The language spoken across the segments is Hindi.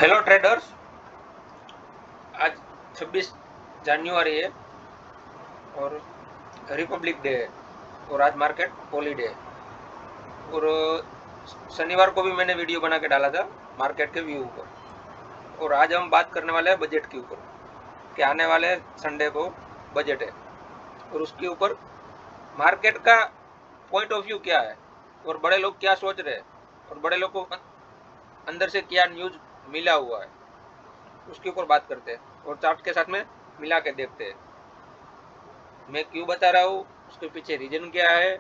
Hello traders. आज 26 जनवरी है और रिपब्लिक डे है और आज मार्केट हॉलीडे है। और शनिवार को भी मैंने वीडियो बना के डाला था मार्केट के व्यू पर। और आज हम बात करने वाले हैं बजट के ऊपर कि आने वाले संडे को बजट है और उसके ऊपर मार्केट का पॉइंट ऑफ व्यू क्या है और बड़े लोग क्या सोच रहे हैं और बड़े लोग को अंदर से क्या न्यूज़ मिला हुआ है, उसके ऊपर बात करते हैं और चार्ट के साथ में मिला के देखते हैं। मैं क्यों बता रहा हूँ, उसके पीछे रीजन क्या है,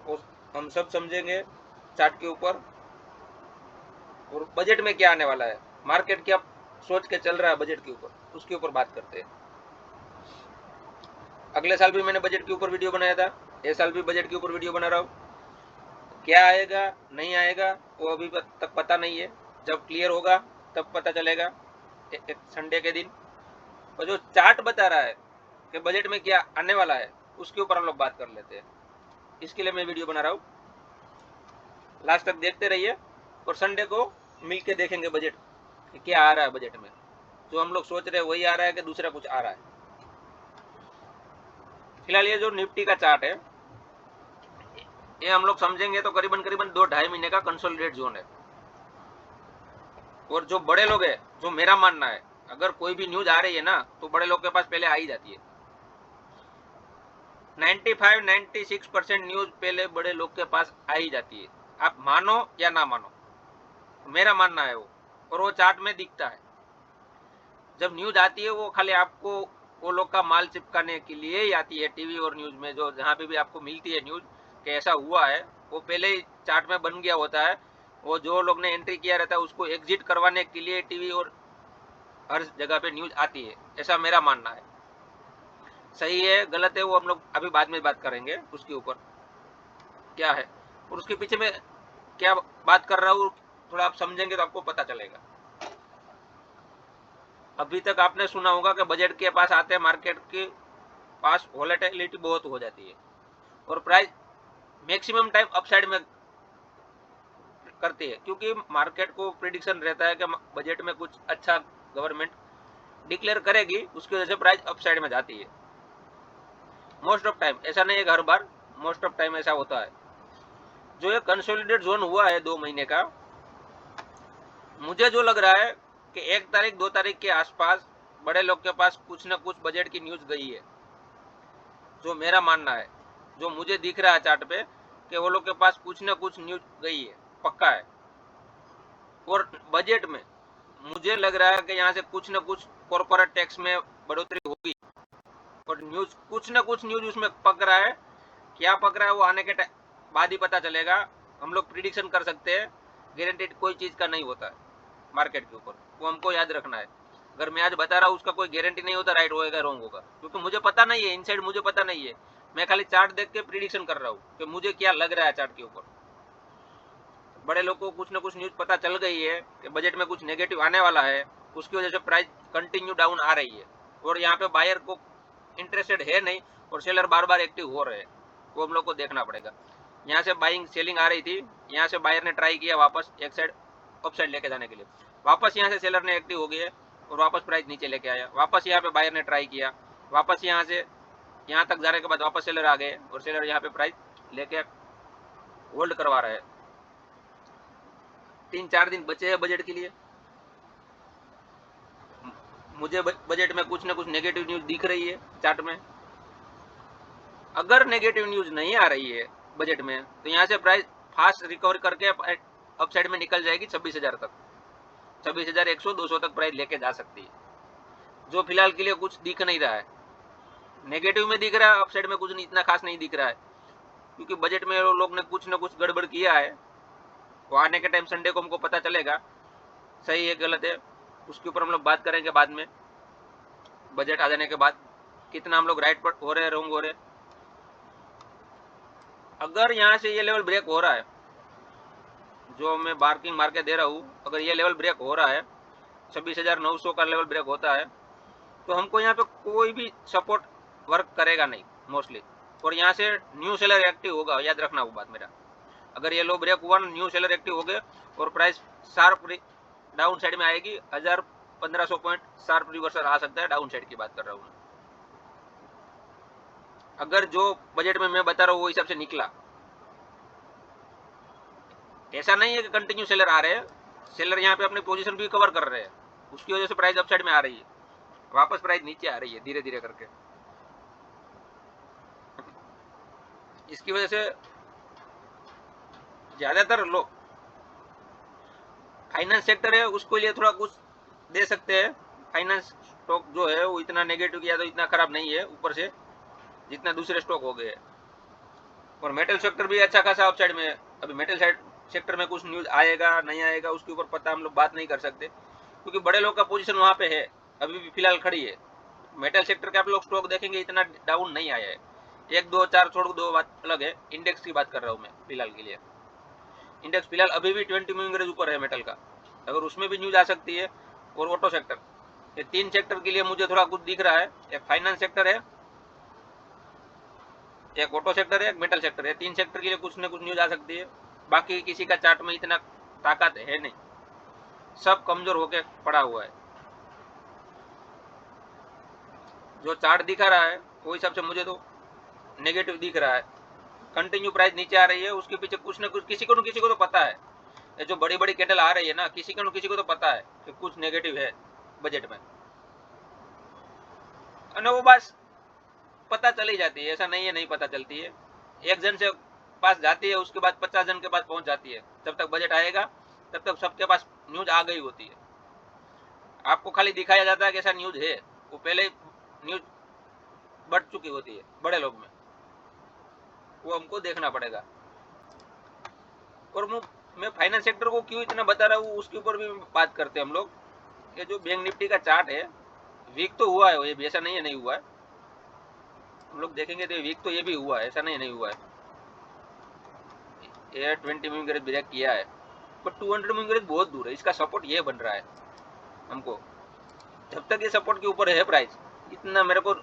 वो हम सब समझेंगे चार्ट के ऊपर। और बजट में क्या आने वाला है, मार्केट क्या सोच के चल रहा है बजट के ऊपर, उसके ऊपर बात करते हैं। अगले साल भी मैंने बजट के ऊपर वीडियो बनाया था, इस साल भी बजट के ऊपर वीडियो बना रहा हूँ। क्या आएगा नहीं आएगा वो अभी तक पता नहीं है, जब क्लियर होगा तब पता चलेगा एक संडे के दिन। और जो चार्ट बता रहा है कि बजट में क्या आने वाला है, उसके ऊपर हम लोग बात कर लेते हैं। इसके लिए मैं वीडियो बना रहा हूँ, लास्ट तक देखते रहिए और संडे को मिल के देखेंगे बजट कि क्या आ रहा है बजट में। जो हम लोग सोच रहे हैं वही आ रहा है कि दूसरा कुछ आ रहा है। फिलहाल ये जो निफ्टी का चार्ट है ये हम लोग समझेंगे तो करीबन करीबन 2-2.5 महीने का कंसोलिडेट जोन है। और जो बड़े लोग हैं, जो मेरा मानना है, अगर कोई भी न्यूज आ रही है ना तो बड़े लोग के पास पहले आ ही जाती है। 95-96% न्यूज पहले बड़े लोग के पास आ ही जाती है, आप मानो या ना मानो, मेरा मानना है वो। और वो चार्ट में दिखता है। जब न्यूज आती है वो खाली आपको वो लोग का माल चिपकाने के लिए ही आती है। टीवी और न्यूज में जो जहाँ पे भी आपको मिलती है न्यूज कि ऐसा हुआ है, वो पहले ही चार्ट में बन गया होता है। वो जो लोग ने एंट्री किया रहता है उसको एग्जिट करवाने के लिए टीवी और हर जगह पे न्यूज आती है, ऐसा मेरा मानना है। सही है गलत है वो हम लोग अभी बाद में बात करेंगे, उसके ऊपर क्या है और उसके पीछे में क्या बात कर रहा हूँ, थोड़ा आप समझेंगे तो आपको पता चलेगा। अभी तक आपने सुना होगा कि बजट के पास आते हैं मार्केट के पास वोलेटिलिटी बहुत हो जाती है और प्राइस मैक्सिमम टाइम अपसाइड में करती है, क्योंकि मार्केट को प्रिडिक्शन रहता है कि बजट में कुछ अच्छा गवर्नमेंट डिक्लेयर करेगी, उसकी वजह से प्राइस अपसाइड में जाती है। मोस्ट ऑफ टाइम, ऐसा नहीं है हर बार, मोस्ट ऑफ टाइम ऐसा होता है। जो ये कंसोलिडेट जोन हुआ है 2 महीने का, मुझे जो लग रहा है कि 1 तारीख 2 तारीख के आसपास बड़े लोग के पास कुछ ना कुछ बजट की न्यूज गई है। जो मेरा मानना है, जो मुझे दिख रहा है चार्ट पे कि वो लोग के पास कुछ ना कुछ न्यूज गई है, पक्का है। और बजट में मुझे लग रहा है कि यहाँ से कुछ ना कुछ कॉर्पोरेट टैक्स में बढ़ोतरी होगी और न्यूज कुछ ना कुछ न्यूज उसमें पक रहा है। क्या पक रहा है वो आने के बाद ही पता चलेगा। हम लोग प्रिडिक्शन कर सकते हैं, गारंटेड कोई चीज का नहीं होता है मार्केट के ऊपर, वो हमको याद रखना है। अगर मैं आज बता रहा हूँ उसका कोई गारंटी नहीं होता राइट होएगा रॉन्ग होगा, क्योंकि मुझे पता नहीं है, इनसाइड मुझे पता नहीं है। मैं खाली चार्ट देख के प्रिडिक्शन कर रहा हूँ कि मुझे क्या लग रहा है चार्ट के ऊपर। बड़े लोग को कुछ ना कुछ न्यूज पता चल गई है कि बजट में कुछ नेगेटिव आने वाला है, उसकी वजह से प्राइस कंटिन्यू डाउन आ रही है। और यहाँ पे बायर को इंटरेस्टेड है नहीं और सेलर बार बार एक्टिव हो रहे हैं, वो हम लोग को देखना पड़ेगा। यहाँ से बाइंग सेलिंग आ रही थी, यहाँ से बायर ने ट्राई किया वापस एक साइड अप साइड लेके जाने के लिए, वापस यहाँ से सेलर ने एक्टिव हो गए और वापस प्राइस नीचे लेके आया। वापस यहाँ पे बायर ने ट्राई किया, वापस यहाँ से यहाँ तक जाने के बाद वापस सेलर आ गए और सेलर यहाँ पे प्राइस लेके होल्ड करवा रहे हैं। 3-4 दिन बचे हैं बजट के लिए। मुझे बजट में कुछ ना कुछ नेगेटिव न्यूज दिख रही है चार्ट में। अगर नेगेटिव न्यूज नहीं आ रही है बजट में तो यहाँ से प्राइस फास्ट रिकवर करके अप साइड में निकल जाएगी 26,000 तक, 26,100 200 तक प्राइस लेके जा सकती है। जो फिलहाल के लिए कुछ दिख नहीं रहा है, नेगेटिव में दिख रहा है, अप साइड में कुछ नहीं, इतना खास नहीं दिख रहा है, क्योंकि बजट में लोग ने कुछ ना कुछ गड़बड़ किया है। वो आने के टाइम संडे को हमको पता चलेगा सही है गलत है, उसके ऊपर हम लोग बात करेंगे बाद में। बजट आ जाने के बाद कितना हम लोग राइट पर हो रहे हैं रॉन्ग हो रहे हैं। अगर यहाँ से ये लेवल ब्रेक हो रहा है, जो मैं मार्किंग मार के दे रहा हूँ, अगर ये लेवल ब्रेक हो रहा है 26,900 का लेवल ब्रेक होता है तो हमको यहाँ पे कोई भी सपोर्ट वर्क करेगा नहीं मोस्टली। और यहाँ से न्यू सेलर एक्टिव होगा, याद रखना वो बात मेरा। अगर ये लो ब्रेक हुआ, न्यू सेलर एक्टिव हो गए और प्राइस शार्प डाउन साइड में आएगी 1000-1500 पॉइंट शार्प रिवर्सल आ सकता है, डाउन साइड की बात कर रहा हूँ मैं। अगर जो बजट में मैं बता रहा हूँ वो हिसाब से निकला, ऐसा नहीं है कि कंटिन्यू सेलर आ रहे हैं, सेलर यहाँ पे अपनी पोजीशन भी कवर कर रहे हैं, उसकी वजह से प्राइस अपसाइड में आ रही है, वापस प्राइस नीचे आ रही है धीरे धीरे करके। इसकी वजह से ज्यादातर लोग फाइनेंस सेक्टर है उसको लिए थोड़ा कुछ दे सकते हैं। फाइनेंस स्टॉक जो है वो इतना नेगेटिव किया तो इतना खराब नहीं है ऊपर से जितना दूसरे स्टॉक हो गए। और मेटल सेक्टर भी अच्छा खासा अपसाइड में है। अभी मेटल सेक्टर में कुछ न्यूज आएगा नहीं आएगा उसके ऊपर पता हम लोग बात नहीं कर सकते, क्योंकि बड़े लोग का पोजीशन वहां पे है, अभी भी फिलहाल खड़ी है। मेटल सेक्टर के आप लोग स्टॉक देखेंगे इतना डाउन नहीं आया है, 1-2-4 छोड़ दो बात अलग है। इंडेक्स की बात कर रहा हूँ मैं फिलहाल के लिए। इंडेक्स फिलहाल अभी भी 20 मूविंग एवरेज ऊपर है मेटल का, अगर उसमें भी न्यूज आ सकती है। और ऑटो सेक्टर, ये 3 सेक्टर के लिए मुझे थोड़ा कुछ दिख रहा है। एक फाइनेंस सेक्टर है, एक ऑटो सेक्टर है, एक मेटल सेक्टर है। 3 सेक्टर के लिए कुछ न कुछ न्यूज आ सकती है। बाकी किसी का चार्ट में इतना ताकत है नहीं, सब कमजोर होके पड़ा हुआ है। जो चार्ट दिखा रहा है वो हिसाब से मुझे तो नेगेटिव दिख रहा है। कंटिन्यू प्राइस नीचे आ रही है, उसके पीछे कुछ न कुछ किसी को तो पता है। ये जो बड़ी बड़ी कैंडल आ रही है ना, किसी को तो पता है कि कुछ नेगेटिव है बजट में, और वो बस पता चली जाती है। ऐसा नहीं है नहीं पता चलती है, एक जन से पास जाती है उसके बाद 50 जन के पास पहुंच जाती है। जब तक बजट आएगा तब तक सबके पास न्यूज आ गई होती है। आपको खाली दिखाया जाता है कि ऐसा न्यूज है, वो पहले न्यूज बढ़ चुकी होती है बड़े लोग में, वो हमको देखना पड़ेगा। और मैं फाइनेंस सेक्टर को क्यों इतना बता रहा हूँ उसके ऊपर भी बात करते हैं हम लोग। ये जो बैंक निफ्टी का चार्ट है वीक तो हुआ है, ये ऐसा नहीं है नहीं हुआ है। हम लोग देखेंगे तो वीक तो ये भी हुआ है, ऐसा नहीं हुआ है। ये 20 मूविंग एवरेज ब्रेक किया है, पर 200 मूविंग एवरेज बहुत दूर है। इसका सपोर्ट ये बन रहा है हमको। जब तक ये सपोर्ट के ऊपर है प्राइस, इतना मेरे को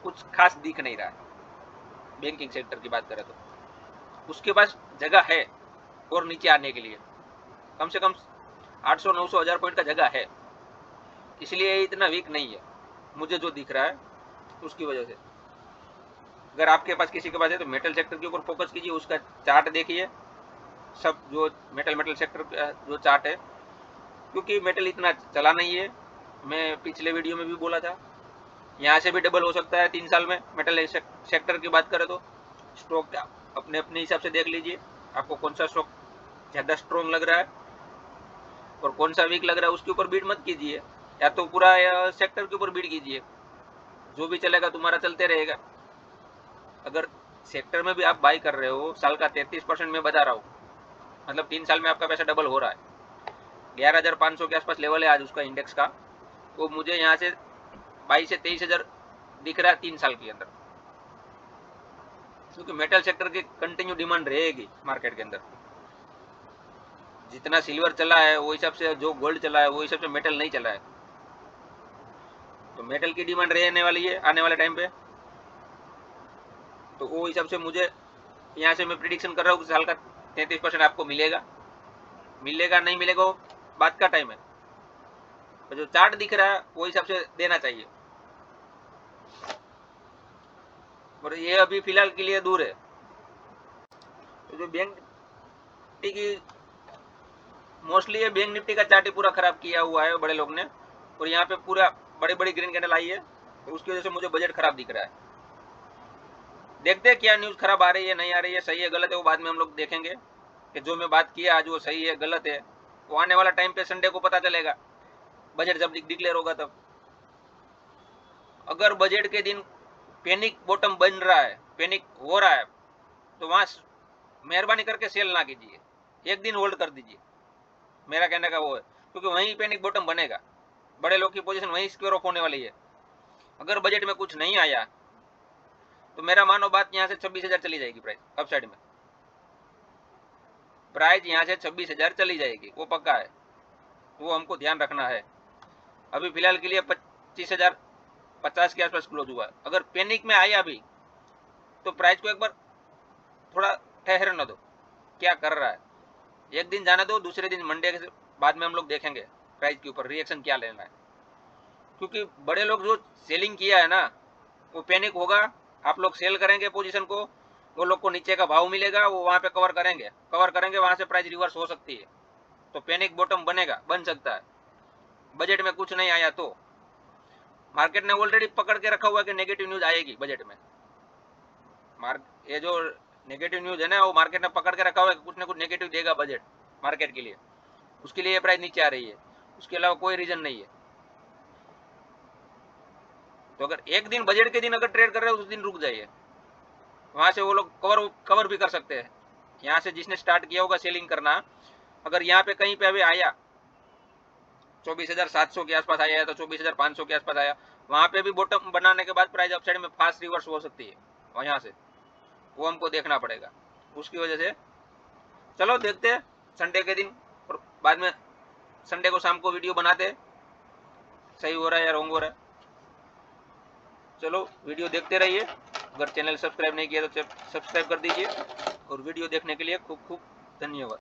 कुछ खास दिख नहीं रहा है। बैंकिंग सेक्टर की बात करें तो उसके पास जगह है और नीचे आने के लिए कम से कम 800-900 हज़ार पॉइंट का जगह है, इसलिए इतना वीक नहीं है मुझे जो दिख रहा है उसकी वजह से। अगर आपके पास किसी के पास है तो मेटल सेक्टर के ऊपर फोकस कीजिए, उसका चार्ट देखिए सब, जो मेटल सेक्टर का जो चार्ट है, क्योंकि मेटल इतना चला नहीं है। मैं पिछले वीडियो में भी बोला था, यहाँ से भी डबल हो सकता है 3 साल में। मेटल सेक्टर की बात करें तो स्टॉक अपने अपने हिसाब से देख लीजिए, आपको कौन सा स्टॉक ज़्यादा स्ट्रॉन्ग लग रहा है और कौन सा वीक लग रहा है, उसके ऊपर बीट मत कीजिए, या तो पूरा सेक्टर के ऊपर बीट कीजिए। जो भी चलेगा तुम्हारा चलते रहेगा। अगर सेक्टर में भी आप बाई कर रहे हो, साल का 33% में बता रहा हूँ, मतलब 3 साल में आपका पैसा डबल हो रहा है। 11,500 के आसपास लेवल है आज उसका इंडेक्स का, वो मुझे यहाँ से 22 से 23,000 दिख रहा है 3 साल के अंदर, क्योंकि मेटल सेक्टर की कंटिन्यू डिमांड रहेगी मार्केट के अंदर। जितना सिल्वर चला है वो हिसाब से, जो गोल्ड चला है वो हिसाब से मेटल नहीं चला है, तो मेटल की डिमांड रहने वाली है आने वाले टाइम पे। तो वो हिसाब से मुझे यहाँ से मैं प्रिडिक्शन कर रहा हूँ कि साल का 33% आपको मिलेगा। मिलेगा नहीं मिलेगा वो बात का टाइम है, तो जो चार्ट दिख रहा है वो हिसाब से देना चाहिए। और ये अभी फिलहाल के लिए दूर है। तो जो बैंक निफ्टी की मोस्टली ये बैंक निफ्टी का चार्ट ही पूरा खराब किया हुआ है बड़े लोग ने, और यहाँ पे पूरा बड़ी बड़ी ग्रीन कैंडल आई है, तो उसकी वजह से मुझे बजट खराब दिख रहा है। देखते हैं क्या न्यूज खराब आ रही है नहीं आ रही है, सही है गलत है वो बाद में हम लोग देखेंगे कि जो मैं बात किया आज वो सही है गलत है, वो आने वाला टाइम पे संडे को पता चलेगा, बजट जब डिक्लेयर होगा तब। अगर बजट के दिन पैनिक बॉटम बन रहा है, पैनिक हो रहा है, तो वहां मेहरबानी करके सेल ना कीजिए, एक दिन होल्ड कर दीजिए। मेरा कहने का वो है, क्योंकि वहीं पैनिक बॉटम बनेगा, बड़े लोग की पोजीशन वहीं स्क्वेयर ऑफ होने वाली है। अगर बजट में कुछ नहीं आया तो मेरा मानो बात यहाँ से 26,000 चली जाएगी प्राइस अप साइड में। प्राइस यहाँ से 26,000 चली जाएगी, वो पक्का है, वो हमको ध्यान रखना है। अभी फिलहाल के लिए 25,050 के आसपास क्लोज हुआ है। अगर पैनिक में आया अभी तो प्राइस को एक बार थोड़ा ठहरने दो, क्या कर रहा है, एक दिन जाने दो, दूसरे दिन मंडे के बाद में हम लोग देखेंगे प्राइस के ऊपर रिएक्शन क्या लेना है, क्योंकि बड़े लोग जो सेलिंग किया है ना वो पैनिक होगा, आप लोग सेल करेंगे पोजीशन को, वो लोग को नीचे का भाव मिलेगा, वो वहां पे कवर करेंगे, वहां से प्राइस रिवर्स हो सकती है, तो पैनिक बॉटम बन सकता है। बजट में कुछ नहीं आया तो मार्केट ने ऑलरेडी पकड़ के रखा हुआ है कि नेगेटिव न्यूज आएगी बजट में। ये जो नेगेटिव न्यूज है ना वो मार्केट ने पकड़ के रखा हुआ है कि कुछ ना कुछ नेगेटिव देगा बजट मार्केट के लिए, उसके लिए ये प्राइस नीचे आ रही है, उसके अलावा कोई रीजन नहीं है। तो अगर एक दिन बजट के दिन अगर ट्रेड कर रहे हो उस दिन रुक जाइए, वहां से वो लोग कवर भी कर सकते हैं। यहाँ से जिसने स्टार्ट किया होगा सेलिंग करना, अगर यहाँ पे कहीं पे अभी आया 24,700 के आसपास आया है तो 24,500 के आसपास आया, वहां पे भी बॉटम बनाने के बाद प्राइस अपसाइड में फास्ट रिवर्स हो सकती है, और यहाँ से वो हमको देखना पड़ेगा। उसकी वजह से चलो देखते हैं संडे के दिन, और बाद में संडे को शाम को वीडियो बनाते, सही हो रहा है या रॉन्ग हो रहा है। चलो वीडियो देखते रहिए, अगर चैनल सब्सक्राइब नहीं किया तो सब्सक्राइब कर दीजिए, और वीडियो देखने के लिए खूब खूब धन्यवाद।